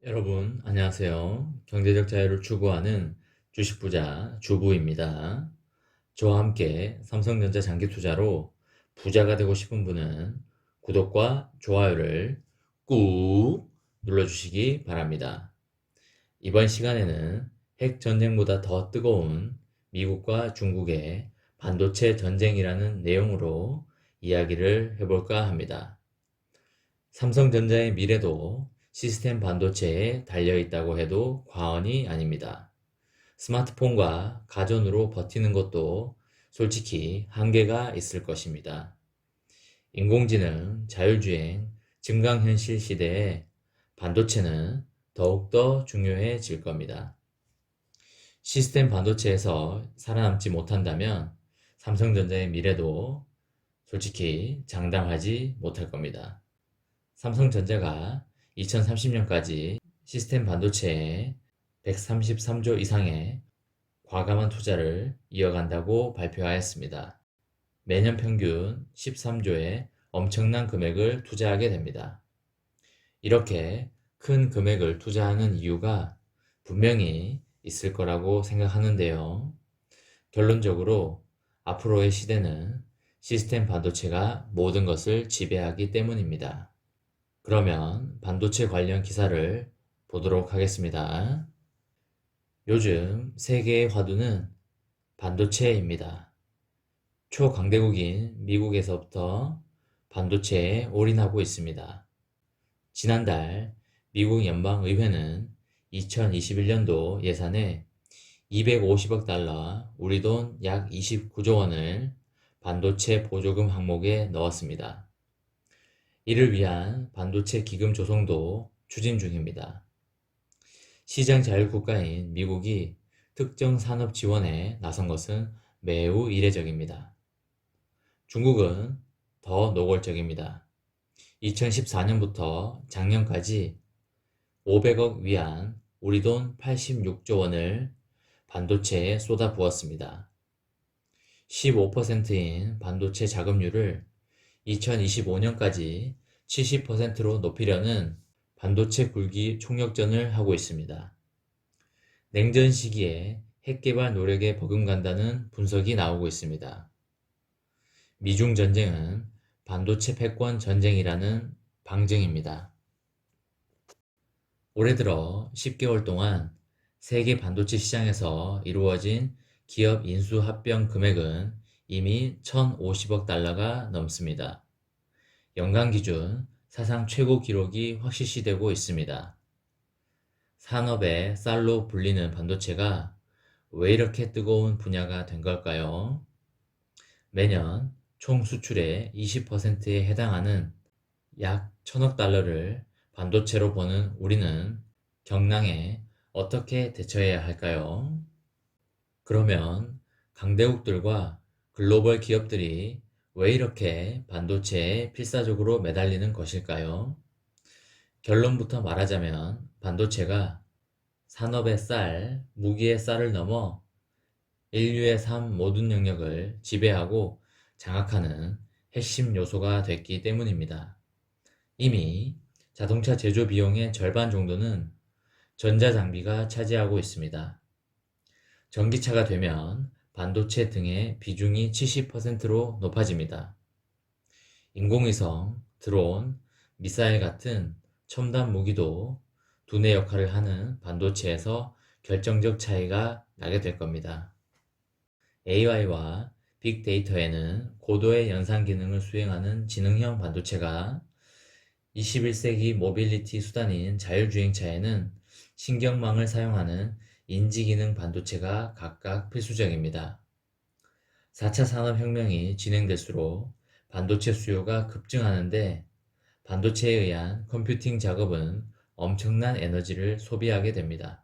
여러분, 안녕하세요. 경제적 자유를 추구하는 주식부자 주부입니다. 저와 함께 삼성전자 장기 투자로 부자가 되고 싶은 분은 구독과 좋아요를 꾹 눌러주시기 바랍니다. 이번 시간에는 핵 전쟁보다 더 뜨거운 미국과 중국의 반도체 전쟁이라는 내용으로 이야기를 해볼까 합니다. 삼성전자의 미래도 시스템 반도체에 달려있다고 해도 과언이 아닙니다. 스마트폰과 가전으로 버티는 것도 솔직히 한계가 있을 것입니다. 인공지능, 자율주행, 증강현실 시대에 반도체는 더욱더 중요해질 겁니다. 시스템 반도체에서 살아남지 못한다면 삼성전자의 미래도 솔직히 장담하지 못할 겁니다. 삼성전자가 2030년까지 시스템 반도체에 133조 이상의 과감한 투자를 이어간다고 발표하였습니다. 매년 평균 13조의 엄청난 금액을 투자하게 됩니다. 이렇게 큰 금액을 투자하는 이유가 분명히 있을 거라고 생각하는데요. 결론적으로 앞으로의 시대는 시스템 반도체가 모든 것을 지배하기 때문입니다. 그러면 반도체 관련 기사를 보도록 하겠습니다. 요즘 세계의 화두는 반도체입니다. 초강대국인 미국에서부터 반도체에 올인하고 있습니다. 지난달 미국 연방의회는 2021년도 예산에 250억 달러, 우리 돈 약 29조 원을 반도체 보조금 항목에 넣었습니다. 이를 위한 반도체 기금 조성도 추진 중입니다. 시장 자율 국가인 미국이 특정 산업 지원에 나선 것은 매우 이례적입니다. 중국은 더 노골적입니다. 2014년부터 작년까지 500억 위안, 우리 돈 86조 원을 반도체에 쏟아부었습니다. 15%인 반도체 자금률을 2025년까지 70%로 높이려는 반도체 굴기 총력전을 하고 있습니다. 냉전 시기에 핵 개발 노력에 버금간다는 분석이 나오고 있습니다. 미중 전쟁은 반도체 패권 전쟁이라는 방증입니다. 올해 들어 10개월 동안 세계 반도체 시장에서 이루어진 기업 인수 합병 금액은 이미 1,050억 달러가 넘습니다. 연간 기준 사상 최고 기록이 확실시되고 있습니다. 산업의 쌀로 불리는 반도체가 왜 이렇게 뜨거운 분야가 된 걸까요? 매년 총 수출의 20%에 해당하는 약 1,000억 달러를 반도체로 버는 우리는 경랑에 어떻게 대처해야 할까요? 그러면 강대국들과 글로벌 기업들이 왜 이렇게 반도체에 필사적으로 매달리는 것일까요? 결론부터 말하자면 반도체가 산업의 쌀, 무기의 쌀을 넘어 인류의 삶 모든 영역을 지배하고 장악하는 핵심 요소가 됐기 때문입니다. 이미 자동차 제조 비용의 절반 정도는 전자장비가 차지하고 있습니다. 전기차가 되면 반도체 등의 비중이 70%로 높아집니다. 인공위성, 드론, 미사일 같은 첨단 무기도 두뇌 역할을 하는 반도체에서 결정적 차이가 나게 될 겁니다. AI와 빅데이터에는 고도의 연산 기능을 수행하는 지능형 반도체가 21세기 모빌리티 수단인 자율주행차에는 신경망을 사용하는 인지기능 반도체가 각각 필수적입니다. 4차 산업혁명이 진행될수록 반도체 수요가 급증하는데 반도체에 의한 컴퓨팅 작업은 엄청난 에너지를 소비하게 됩니다.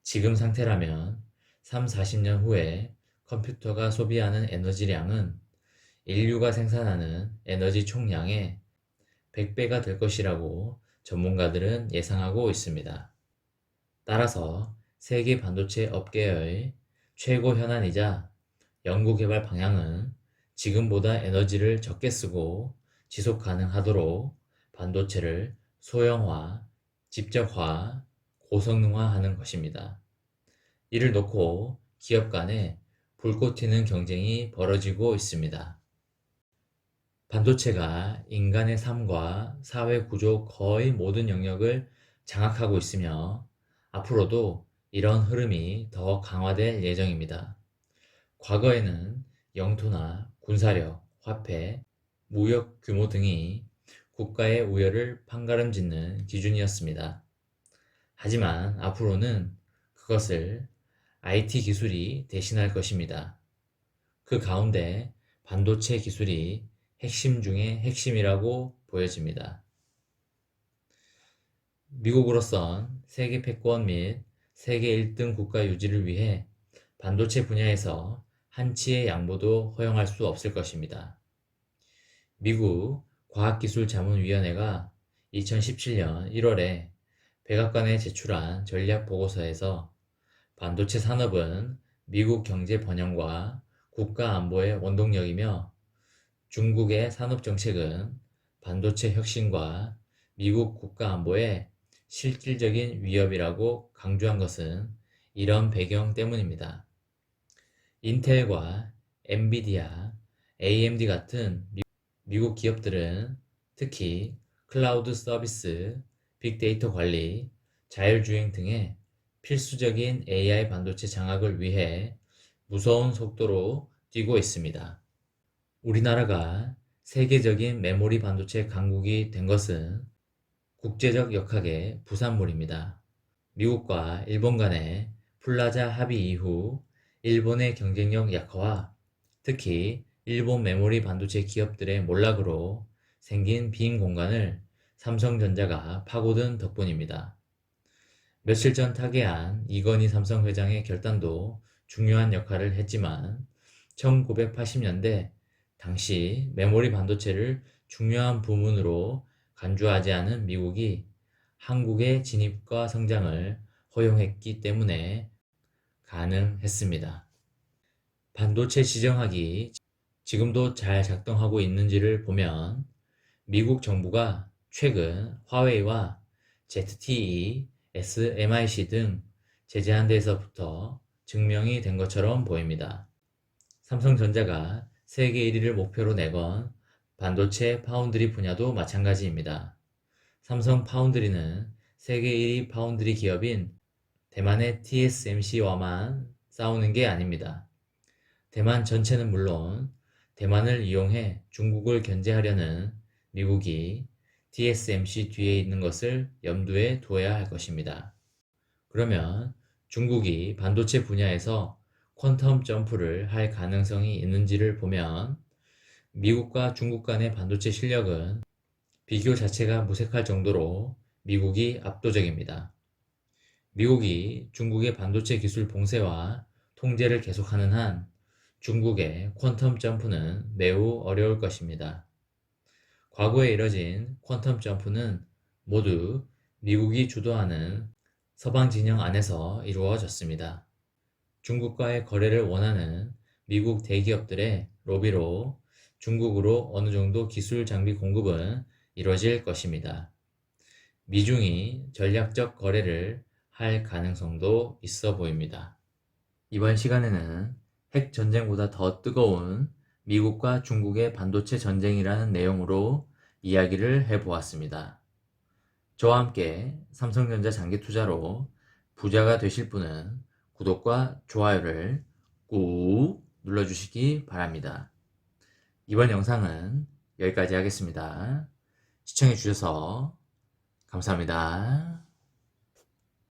지금 상태라면 3, 40년 후에 컴퓨터가 소비하는 에너지량은 인류가 생산하는 에너지 총량의 100배가 될 것이라고 전문가들은 예상하고 있습니다. 따라서 세계 반도체 업계의 최고 현안이자 연구개발 방향은 지금보다 에너지를 적게 쓰고 지속 가능하도록 반도체를 소형화, 집적화, 고성능화하는 것입니다. 이를 놓고 기업 간에 불꽃 튀는 경쟁이 벌어지고 있습니다. 반도체가 인간의 삶과 사회 구조 거의 모든 영역을 장악하고 있으며 앞으로도 이런 흐름이 더 강화될 예정입니다. 과거에는 영토나 군사력, 화폐, 무역 규모 등이 국가의 우열을 판가름짓는 기준이었습니다. 하지만 앞으로는 그것을 IT 기술이 대신할 것입니다. 그 가운데 반도체 기술이 핵심 중의 핵심이라고 보여집니다. 미국으로선 세계 패권 및 세계 1등 국가 유지를 위해 반도체 분야에서 한치의 양보도 허용할 수 없을 것입니다. 미국 과학기술자문위원회가 2017년 1월에 백악관에 제출한 전략보고서에서 반도체 산업은 미국 경제 번영과 국가 안보의 원동력이며 중국의 산업정책은 반도체 혁신과 미국 국가 안보의 실질적인 위협이라고 강조한 것은 이런 배경 때문입니다. 인텔과 엔비디아, AMD 같은 미국 기업들은 특히 클라우드 서비스, 빅데이터 관리, 자율주행 등의 필수적인 AI 반도체 장악을 위해 무서운 속도로 뛰고 있습니다. 우리나라가 세계적인 메모리 반도체 강국이 된 것은 국제적 역학의 부산물입니다. 미국과 일본 간의 플라자 합의 이후 일본의 경쟁력 약화와 특히 일본 메모리 반도체 기업들의 몰락으로 생긴 빈 공간을 삼성전자가 파고든 덕분입니다. 며칠 전 타계한 이건희 삼성 회장의 결단도 중요한 역할을 했지만 1980년대 당시 메모리 반도체를 중요한 부문으로 간주하지 않은 미국이 한국의 진입과 성장을 허용했기 때문에 가능했습니다. 반도체 지정학이 지금도 잘 작동하고 있는지를 보면 미국 정부가 최근 화웨이와 ZTE, SMIC 등 제재한 데에서부터 증명이 된 것처럼 보입니다. 삼성전자가 세계 1위를 목표로 내건 반도체 파운드리 분야도 마찬가지입니다. 삼성 파운드리는 세계 1위 파운드리 기업인 대만의 TSMC와만 싸우는 게 아닙니다. 대만 전체는 물론 대만을 이용해 중국을 견제하려는 미국이 TSMC 뒤에 있는 것을 염두에 두어야 할 것입니다. 그러면 중국이 반도체 분야에서 퀀텀 점프를 할 가능성이 있는지를 보면 미국과 중국 간의 반도체 실력은 비교 자체가 무색할 정도로 미국이 압도적입니다. 미국이 중국의 반도체 기술 봉쇄와 통제를 계속하는 한 중국의 퀀텀 점프는 매우 어려울 것입니다. 과거에 이뤄진 퀀텀 점프는 모두 미국이 주도하는 서방 진영 안에서 이루어졌습니다. 중국과의 거래를 원하는 미국 대기업들의 로비로 중국으로 어느 정도 기술 장비 공급은 이뤄질 것입니다. 미중이 전략적 거래를 할 가능성도 있어 보입니다. 이번 시간에는 핵 전쟁보다 더 뜨거운 미국과 중국의 반도체 전쟁이라는 내용으로 이야기를 해보았습니다. 저와 함께 삼성전자 장기 투자로 부자가 되실 분은 구독과 좋아요를 꾹 눌러주시기 바랍니다. 이번 영상은 여기까지 하겠습니다. 시청해주셔서 감사합니다.